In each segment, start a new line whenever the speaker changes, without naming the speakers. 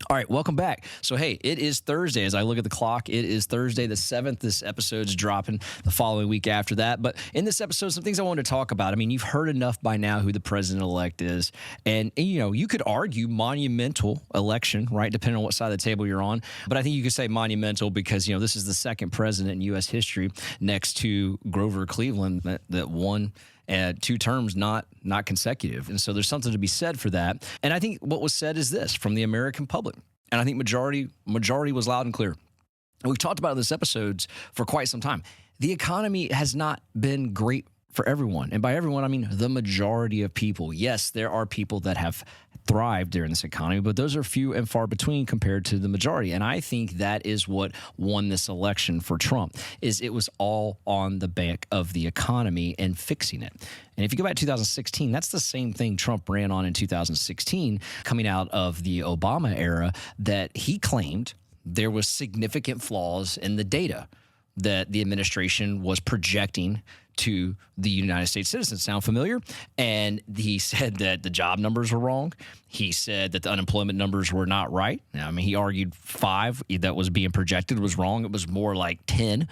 All right, welcome back. So, hey, it is Thursday. As I look at the clock, it is Thursday the 7th. This episode's dropping the following week after that. But in this episode, some things I wanted to talk about. I mean, you've heard enough by now who the president-elect is. And, you know, you could argue monumental election, right, depending on what side of the table you're on. But I think you could say monumental because, you know, this is the second president in U.S. history next to Grover Cleveland that won two terms, not consecutive. And so there's something to be said for that. And I think what was said is this from the American public. And I think majority was loud and clear. And we've talked about this episodes for quite some time. The economy has not been great for everyone. And by everyone, I mean the majority of people. Yes, there are people that have thrived during this economy, but those are few and far between compared to the majority. And I think that is what won this election for Trump, is it was all on the back of the economy and fixing it. And if you go back to 2016, that's the same thing Trump ran on in 2016, coming out of the Obama era, that he claimed there was significant flaws in the data that the administration was projecting to the United States citizens. Sound familiar? And he said that the job numbers were wrong. He said that the unemployment numbers were not right. Now, I mean, he argued 5 that was being projected was wrong. It was more like 10.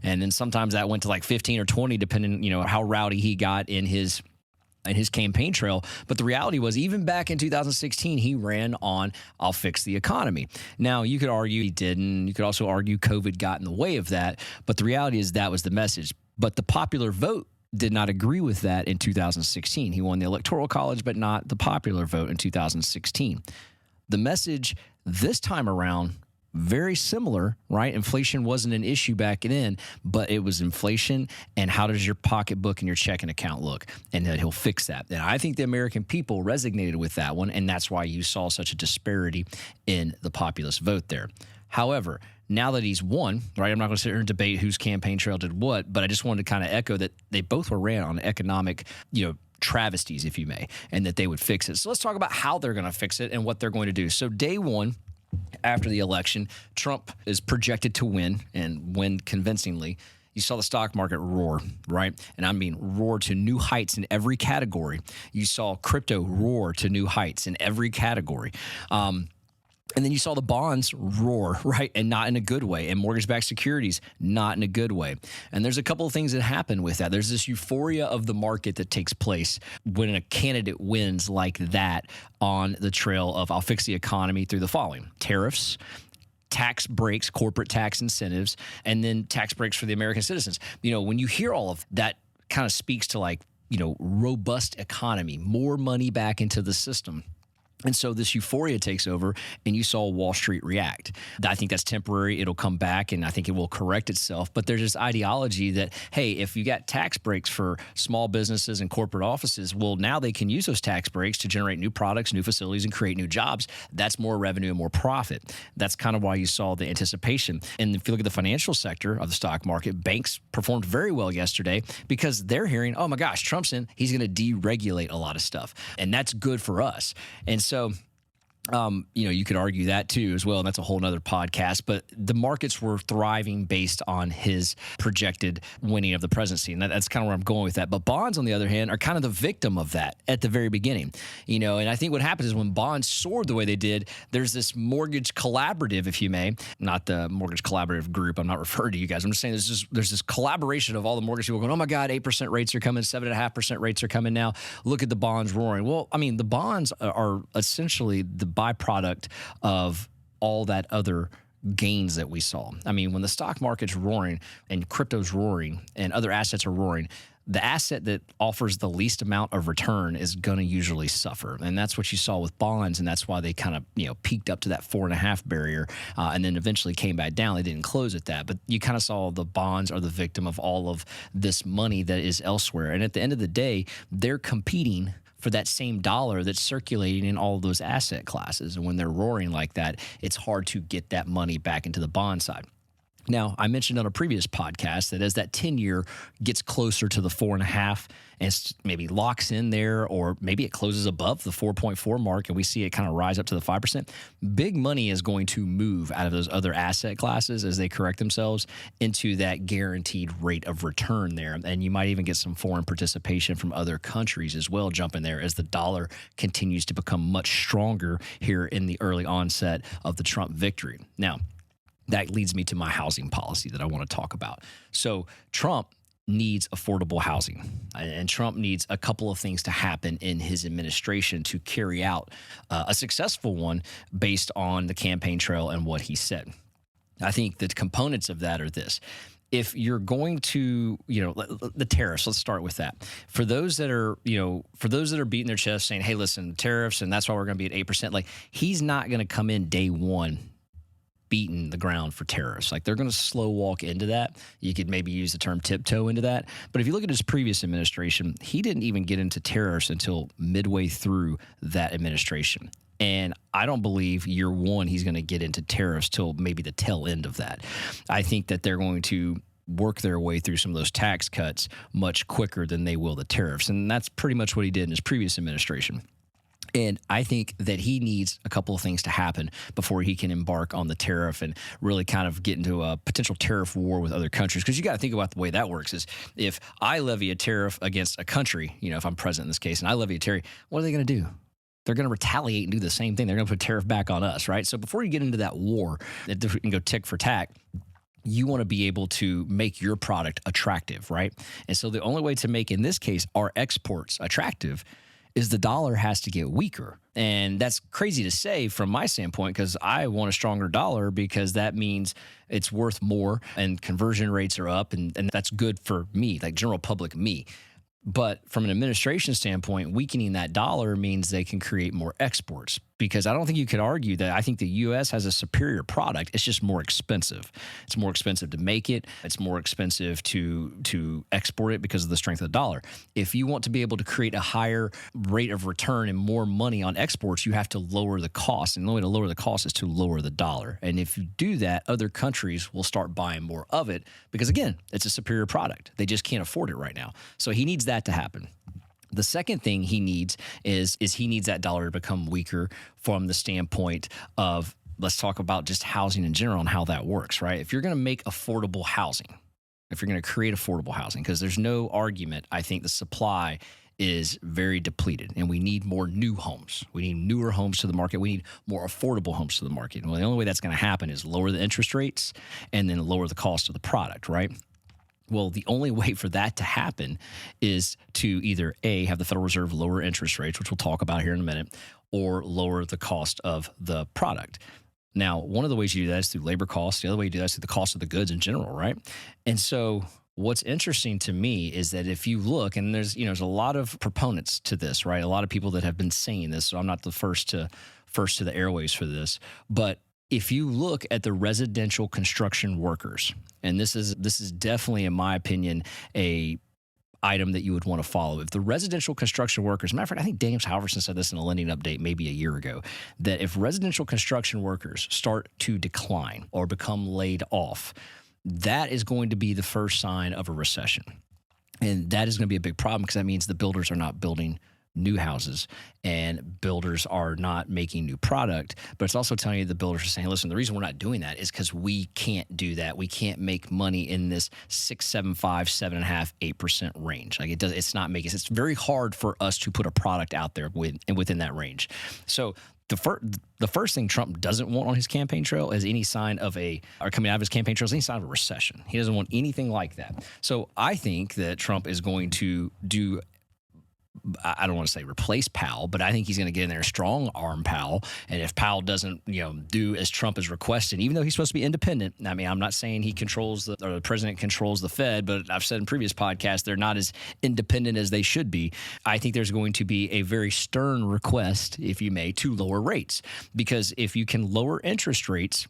And then sometimes that went to like 15 or 20, depending, you know, how rowdy he got in his campaign trail. But the reality was, even back in 2016, he ran on, I'll fix the economy. Now, you could argue he didn't. You could also argue COVID got in the way of that. But the reality is that was the message. But the popular vote did not agree with that in 2016. He won the Electoral College, but not the popular vote in 2016. The message this time around, very similar, right? Inflation wasn't an issue back then, but it was inflation and how does your pocketbook and your checking account look? And that he'll fix that. And I think the American people resonated with that one, and that's why you saw such a disparity in the populist vote there. However, now that he's won, right, I'm not going to sit here and debate whose campaign trail did what, but I just wanted to kind of echo that they both were ran on economic, you know, travesties, if you may, and that they would fix it. So let's talk about how they're going to fix it and what they're going to do. So day one, after the election, Trump is projected to win and win convincingly. You saw the stock market roar, right? And I mean roar to new heights in every category. You saw crypto roar to new heights in every category. And then you saw the bonds roar, right? And not in a good way. And mortgage-backed securities, not in a good way. And there's a couple of things that happen with that. There's this euphoria of the market that takes place when a candidate wins like that on the trail of, I'll fix the economy through the following: tariffs, tax breaks, corporate tax incentives, and then tax breaks for the American citizens. You know, when you hear all of that, kind of speaks to, like, you know, robust economy, more money back into the system. And so this euphoria takes over, and you saw Wall Street react. I think that's temporary. It'll come back, and I think it will correct itself. But there's this ideology that, hey, if you got tax breaks for small businesses and corporate offices, well, now they can use those tax breaks to generate new products, new facilities, and create new jobs. That's more revenue and more profit. That's kind of why you saw the anticipation. And if you look at the financial sector of the stock market, banks performed very well yesterday because they're hearing, oh my gosh, Trump's in, he's going to deregulate a lot of stuff. And that's good for us. And so, you know, you could argue that too as well, and that's a whole nother podcast. But the markets were thriving based on his projected winning of the presidency, and that's kind of where I'm going with that. But bonds, on the other hand, are kind of the victim of that at the very beginning, you know. And I think what happens is when bonds soared the way they did, there's this mortgage collaborative, if you may, not the mortgage collaborative group. I'm not referring to you guys. I'm just saying there's this collaboration of all the mortgage people going, oh my God, 8% rates are coming, 7.5% rates are coming now. Look at the bonds roaring. Well, I mean, the bonds are essentially the byproduct of all that other gains that we saw. I mean, when the stock market's roaring and crypto's roaring and other assets are roaring, the asset that offers the least amount of return is going to usually suffer. And that's what you saw with bonds, and that's why they kind of, you know, peaked up to that 4.5 barrier and then eventually came back down. They didn't close at that, but you kind of saw the bonds are the victim of all of this money that is elsewhere. And at the end of the day, they're competing for that same dollar that's circulating in all of those asset classes. And when they're roaring like that, it's hard to get that money back into the bond side. Now, I mentioned on a previous podcast that as that 10-year gets closer to the 4.5 and maybe locks in there, or maybe it closes above the 4.4 mark and we see it kind of rise up to the 5%, big money is going to move out of those other asset classes as they correct themselves into that guaranteed rate of return there. And you might even get some foreign participation from other countries as well jump in there as the dollar continues to become much stronger here in the early onset of the Trump victory. Now, that leads me to my housing policy that I want to talk about. So Trump needs affordable housing, and Trump needs a couple of things to happen in his administration to carry out a successful one based on the campaign trail and what he said. I think the components of that are this. If you're going to, the tariffs, let's start with that. For those that are, beating their chest saying, hey, listen, tariffs, and that's why we're going to be at 8%, like he's not going to come in day one beating the ground for tariffs. Like they're going to slow walk into that. You could maybe use the term tiptoe into that. But if you look at his previous administration, he didn't even get into tariffs until midway through that administration. And I don't believe year one he's going to get into tariffs till maybe the tail end of that. I think that they're going to work their way through some of those tax cuts much quicker than they will the tariffs. And that's pretty much what he did in his previous administration. And I think that he needs a couple of things to happen before he can embark on the tariff and really kind of get into a potential tariff war with other countries. Because you got to think about the way that works is if I levy a tariff against a country, if I'm president in this case, and I levy a tariff, what are they going to do? They're going to retaliate and do the same thing. They're going to put a tariff back on us, right? So before you get into that war and go tick for tack, you want to be able to make your product attractive, right? And so the only way to make, in this case, our exports attractive is the dollar has to get weaker. And that's crazy to say from my standpoint because I want a stronger dollar because that means it's worth more and conversion rates are up and that's good for me, like general public me. But from an administration standpoint, weakening that dollar means they can create more exports because I don't think you could argue that I think the U.S. has a superior product. It's just more expensive. It's more expensive to make it. It's more expensive to export it because of the strength of the dollar. If you want to be able to create a higher rate of return and more money on exports, you have to lower the cost. And the only way to lower the cost is to lower the dollar. And if you do that, other countries will start buying more of it because, again, it's a superior product. They just can't afford it right now. So he needs that to happen. The second thing he needs is he needs that dollar to become weaker from the standpoint of, let's talk about just housing in general and how that works, right? If you're going to make affordable housing, if you're going to create affordable housing, because there's no argument, I think the supply is very depleted and we need more new homes. We need newer homes to the market. We need more affordable homes to the market. Well, the only way that's going to happen is lower the interest rates and then lower the cost of the product, right? Well, the only way for that to happen is to either A, have the Federal Reserve lower interest rates, which we'll talk about here in a minute, or lower the cost of the product. Now, one of the ways you do that is through labor costs. The other way you do that is through the cost of the goods in general, right? And so what's interesting to me is that if you look, and there's a lot of proponents to this, right? A lot of people that have been saying this, so I'm not the first to the airwaves for this, but if you look at the residential construction workers, and this is definitely, in my opinion, a item that you would want to follow. If the residential construction workers, matter of fact, I think James Halverson said this in a lending update maybe a year ago, that if residential construction workers start to decline or become laid off, that is going to be the first sign of a recession. And that is going to be a big problem because that means the builders are not building new houses and builders are not making new product. But it's also telling you the builders are saying, listen, the reason we're not doing that is because we can't do that. We can't make money in this 6, 7, 5, 7.5, 8% range. Like it's not making sense. It's very hard for us to put a product out there within that range. So the first thing Trump doesn't want on his campaign trail is any sign of coming out of his campaign trail is any sign of a recession. He doesn't want anything like that. So I think that Trump is going to do, I don't want to say replace Powell, but I think he's going to get in there strong arm Powell. And if Powell doesn't, do as Trump is requesting, even though he's supposed to be independent, I mean, I'm not saying he controls or the president controls the Fed, but I've said in previous podcasts, they're not as independent as they should be. I think there's going to be a very stern request, if you may, to lower rates, because if you can lower interest rates,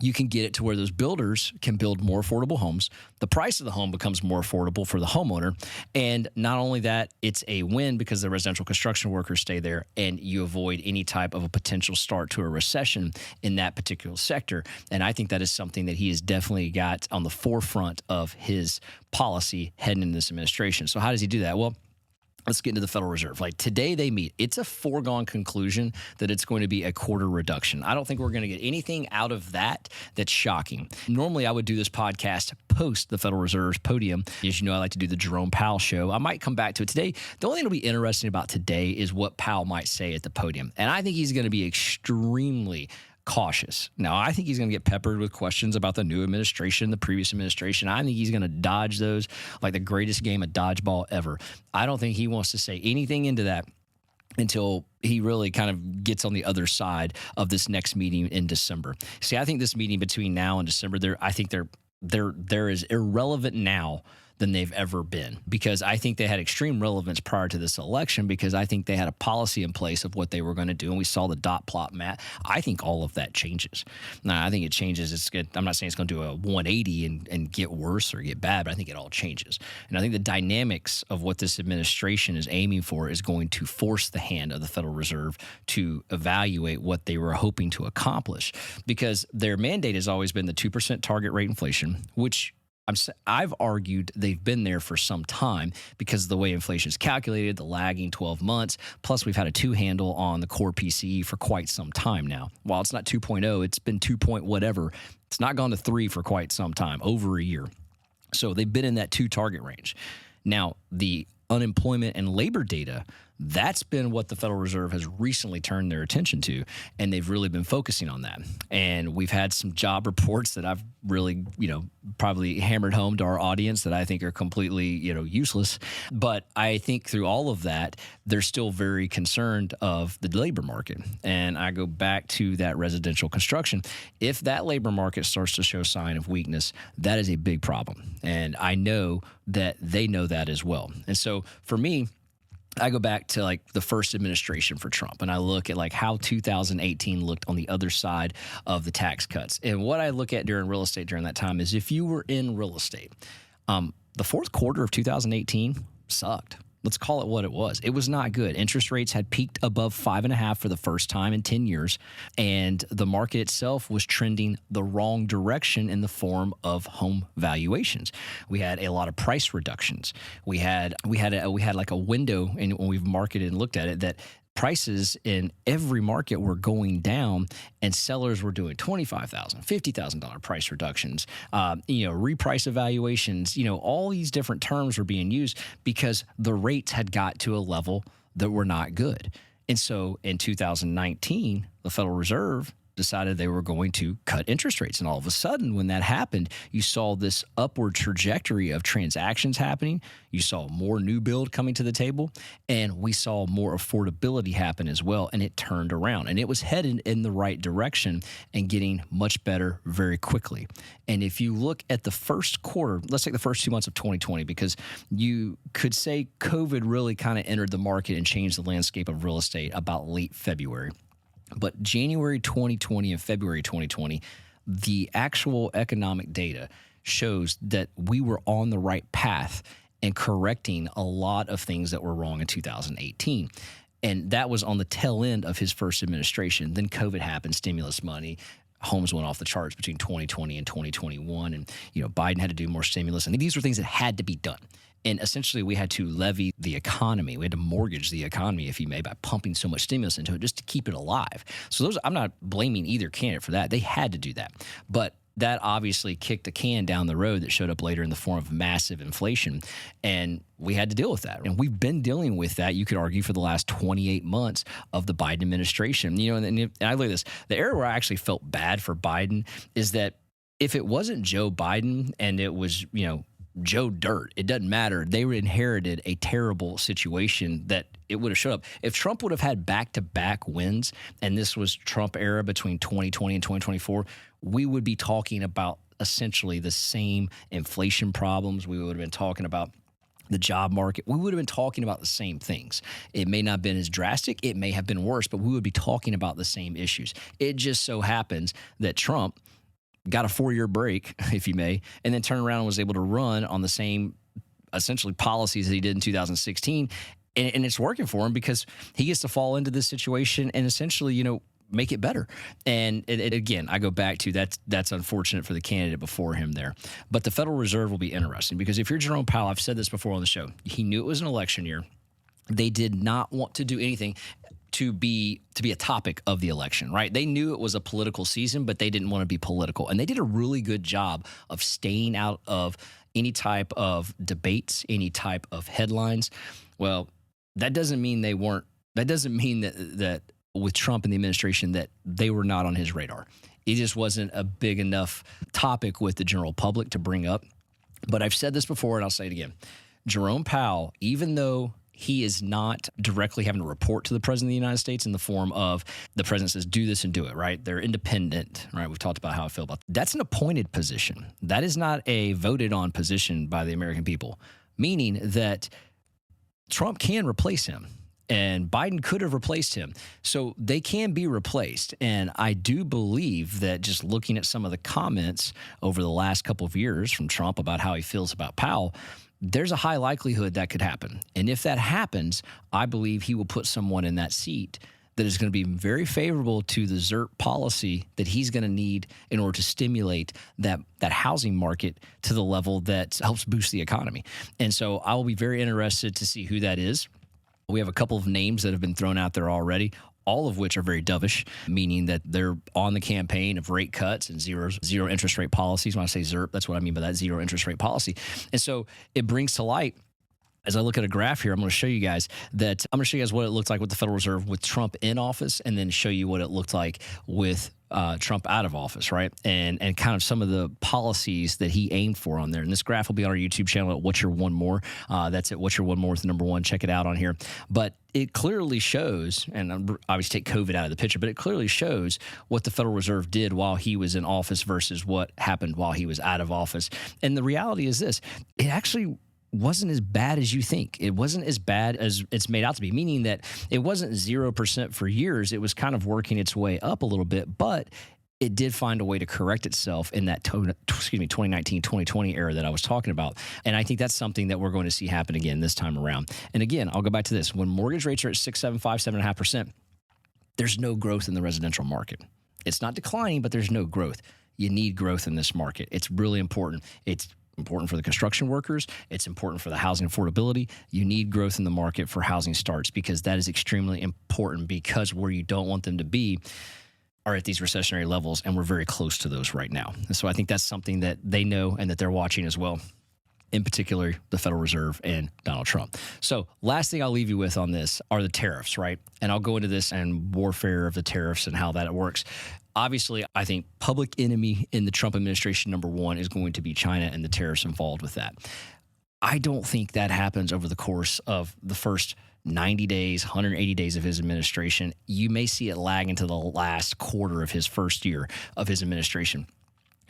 you can get it to where those builders can build more affordable homes. The price of the home becomes more affordable for the homeowner. And not only that, it's a win because the residential construction workers stay there and you avoid any type of a potential start to a recession in that particular sector. And I think that is something that he has definitely got on the forefront of his policy heading into this administration. So how does he do that? Well, let's get into the Federal Reserve. Like today they meet. It's a foregone conclusion that it's going to be a quarter reduction. I don't think we're going to get anything out of that that's shocking. Normally I would do this podcast post the Federal Reserve's podium. As you know, I like to do the Jerome Powell show. I might come back to it today. The only thing that'll be interesting about today is what Powell might say at the podium. And I think he's going to be extremely cautious. Now, I think he's going to get peppered with questions about the new administration, the previous administration. I think he's going to dodge those like the greatest game of dodgeball ever. I don't think he wants to say anything into that until he really kind of gets on the other side of this next meeting in December. See, I think this meeting between now and December, they're as irrelevant now than they've ever been, because I think they had extreme relevance prior to this election, because I think they had a policy in place of what they were going to do. And we saw the dot plot map. I think all of that changes. Now, I think it changes. It's good. I'm not saying it's going to do a 180 and get worse or get bad, but I think it all changes. And I think the dynamics of what this administration is aiming for is going to force the hand of the Federal Reserve to evaluate what they were hoping to accomplish, because their mandate has always been the 2% target rate inflation, which I've argued they've been there for some time because of the way inflation is calculated, the lagging 12 months. Plus, we've had a 2 handle on the core PCE for quite some time now. While it's not 2.0, it's been 2 point whatever. It's not gone to 3 for quite some time, over a year. So they've been in that 2 target range. Now, the unemployment and labor data, that's been what the Federal Reserve has recently turned their attention to, and they've really been focusing on that. And we've had some job reports that I've really, probably hammered home to our audience that I think are completely, useless. But I think through all of that, they're still very concerned of the labor market. And I go back to that residential construction. If that labor market starts to show sign of weakness, that is a big problem. And I know that they know that as well. And so for me, I go back to like the first administration for Trump, and I look at like how 2018 looked on the other side of the tax cuts. And what I look at during real estate during that time is, if you were in real estate, the fourth quarter of 2018 sucked. Let's call it what it was. It was not good. Interest rates had peaked above 5.5 for the first time in 10 years, and the market itself was trending the wrong direction in the form of home valuations. We had a lot of price reductions. We had like a window, and when we've marketed and looked at it, that prices in every market were going down, and sellers were doing $25,000, $50,000 price reductions, reprice evaluations, all these different terms were being used because the rates had got to a level that were not good. And so in 2019, the Federal Reserve decided they were going to cut interest rates. And all of a sudden, when that happened, you saw this upward trajectory of transactions happening. You saw more new build coming to the table, and we saw more affordability happen as well. And it turned around, and it was headed in the right direction and getting much better very quickly. And if you look at the first quarter, let's take the first 2 months of 2020, because you could say COVID really kind of entered the market and changed the landscape of real estate about late February. But January 2020 and February 2020, the actual economic data shows that we were on the right path and correcting a lot of things that were wrong in 2018. And that was on the tail end of his first administration. Then COVID happened, stimulus money. Homes went off the charts between 2020 and 2021. And, Biden had to do more stimulus. And these were things that had to be done. And essentially, we had to levy the economy. We had to mortgage the economy, if you may, by pumping so much stimulus into it just to keep it alive. So I'm not blaming either candidate for that. They had to do that. But that obviously kicked a can down the road that showed up later in the form of massive inflation. And we had to deal with that. And we've been dealing with that, you could argue, for the last 28 months of the Biden administration. And I look at this. The area where I actually felt bad for Biden is that if it wasn't Joe Biden and it was, Joe Dirt, it doesn't matter. They inherited a terrible situation that it would have showed up. If Trump would have had back-to-back wins, and this was Trump era between 2020 and 2024, we would be talking about essentially the same inflation problems. We would have been talking about the job market. We would have been talking about the same things. It may not have been as drastic. It may have been worse, but we would be talking about the same issues. It just so happens that Trump got a 4-year break, if you may, and then turned around and was able to run on the same essentially policies that he did in 2016. And it's working for him because he gets to fall into this situation and essentially, make it better. And again, I go back to that's unfortunate for the candidate before him there. But the Federal Reserve will be interesting because if you're Jerome Powell, I've said this before on the show, he knew it was an election year. They did not want to do anything to be a topic of the election, right? They knew it was a political season, but they didn't want to be political. And they did a really good job of staying out of any type of debates, any type of headlines. Well, that doesn't mean that with Trump and the administration that they were not on his radar. It just wasn't a big enough topic with the general public to bring up. But I've said this before and I'll say it again. Jerome Powell, even though he is not directly having to report to the president of the United States in the form of the president says, do this and do it, right? They're independent, right? We've talked about how I feel about that. That's an appointed position. That is not a voted on position by the American people, meaning that Trump can replace him and Biden could have replaced him. So they can be replaced. And I do believe that just looking at some of the comments over the last couple of years from Trump about how he feels about Powell, there's a high likelihood that could happen. And if that happens, I believe he will put someone in that seat that is going to be very favorable to the ZERP policy that he's going to need in order to stimulate that housing market to the level that helps boost the economy. And so I will be very interested to see who that is. We have a couple of names that have been thrown out there already, all of which are very dovish, meaning that they're on the campaign of rate cuts and zero interest rate policies. When I say ZERP, that's what I mean by that, zero interest rate policy. And so it brings to light, as I look at a graph here, I'm going to show you guys what it looked like with the Federal Reserve with Trump in office, and then show you what it looked like with Trump out of office, right? And kind of some of the policies that he aimed for on there. And this graph will be on our YouTube channel at What's Your One More. That's it. What's Your One More with the number one. Check it out on here. But it clearly shows, and obviously take COVID out of the picture, but it clearly shows what the Federal Reserve did while he was in office versus what happened while he was out of office. And the reality is this, it actually wasn't as bad as you think. It wasn't as bad as it's made out to be, meaning that it wasn't 0% for years. It was kind of working its way up a little bit, but it did find a way to correct itself in that 2019, 2020 era that I was talking about. And I think that's something that we're going to see happen again this time around. And again, I'll go back to this. When mortgage rates are at 6.75, 7.5%, there's no growth in the residential market. It's not declining, but there's no growth. You need growth in this market. It's really important. It's important for the construction workers. It's important for the housing affordability. You need growth in the market for housing starts because that is extremely important, because where you don't want them to be are at these recessionary levels, and we're very close to those right now. And so I think that's something that they know and that they're watching as well, in particular the Federal Reserve and Donald Trump. So last thing I'll leave you with on this are the tariffs, right? And I'll go into this and warfare of the tariffs and how that works. Obviously, I think public enemy in the Trump administration, number one, is going to be China and the tariffs involved with that. I don't think that happens over the course of the first 90 days, 180 days of his administration. You may see it lag into the last quarter of his first year of his administration.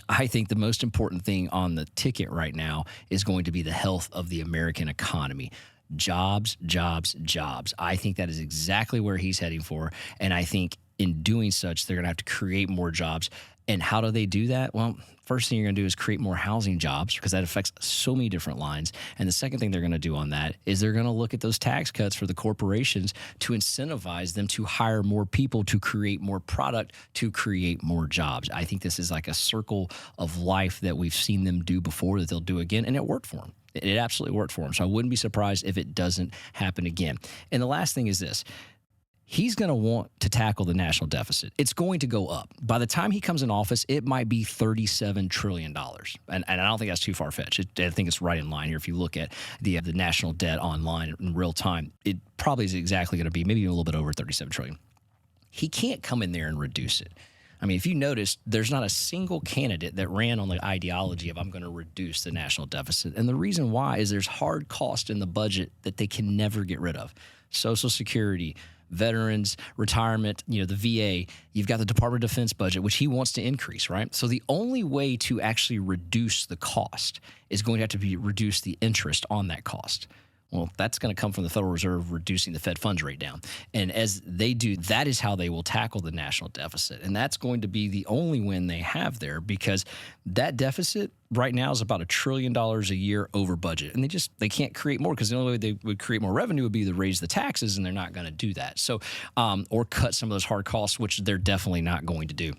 I think the most important thing on the ticket right now is going to be the health of the American economy. Jobs, jobs, jobs. I think that is exactly where he's heading for. And I think in doing such, they're going to have to create more jobs. And how do they do that? Well, first thing you're going to do is create more housing jobs, because that affects so many different lines. And the second thing they're going to do on that is they're going to look at those tax cuts for the corporations to incentivize them to hire more people, to create more product, to create more jobs. I think this is like a circle of life that we've seen them do before that they'll do again, and it worked for them. It absolutely worked for him. So I wouldn't be surprised if it doesn't happen again. And the last thing is this. He's going to want to tackle the national deficit. It's going to go up. By the time he comes in office, it might be $37 trillion. And I don't think that's too far-fetched. I think it's right in line here. If you look at the national debt online in real time, it probably is exactly going to be maybe a little bit over $37 trillion. He can't come in there and reduce it. I mean, if you notice, there's not a single candidate that ran on the ideology of I'm going to reduce the national deficit. And the reason why is there's hard cost in the budget that they can never get rid of. Social Security, veterans, retirement, the VA, you've got the Department of Defense budget, which he wants to increase, right? So the only way to actually reduce the cost is going to have to be reduce the interest on that cost. Well, that's going to come from the Federal Reserve reducing the Fed funds rate down. And as they do, that is how they will tackle the national deficit. And that's going to be the only win they have there, because that deficit right now is about $1 trillion a year over budget. And they can't create more, because the only way they would create more revenue would be to raise the taxes, and they're not going to do that. So, or cut some of those hard costs, which they're definitely not going to do.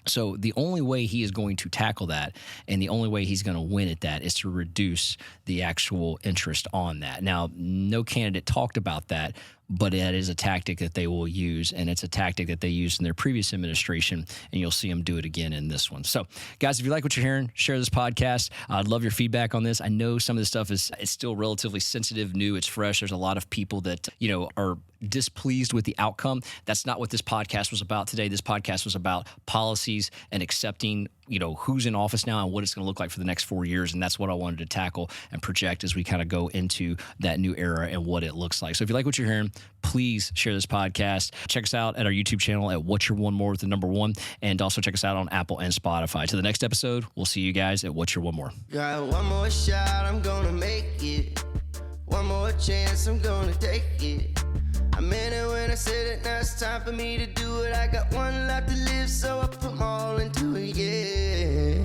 So the only way he is going to tackle that, and the only way he's going to win at that, is to reduce the actual interest on that. Now, no candidate talked about that, but it is a tactic that they will use, and it's a tactic that they used in their previous administration, and you'll see them do it again in this one. So, guys, if you like what you're hearing, share this podcast. I'd love your feedback on this. I know some of this stuff it's still relatively sensitive, new, it's fresh. There's a lot of people that, are displeased with the outcome. That's not what this podcast was about today. This podcast was about policies and accepting, who's in office now and what it's going to look like for the next 4 years. And that's what I wanted to tackle and project as we kind of go into that new era and what it looks like. So if you like what you're hearing, please share this podcast. Check us out at our YouTube channel at What's Your One More with the number 1. And also check us out on Apple and Spotify. To the next episode, we'll see you guys at What's Your One More.
Got one more shot, I'm going to make it. One more chance, I'm going to take it. I meant it when I said it, now it's time for me to do it. I got one life to live, so I put my all into it, yeah.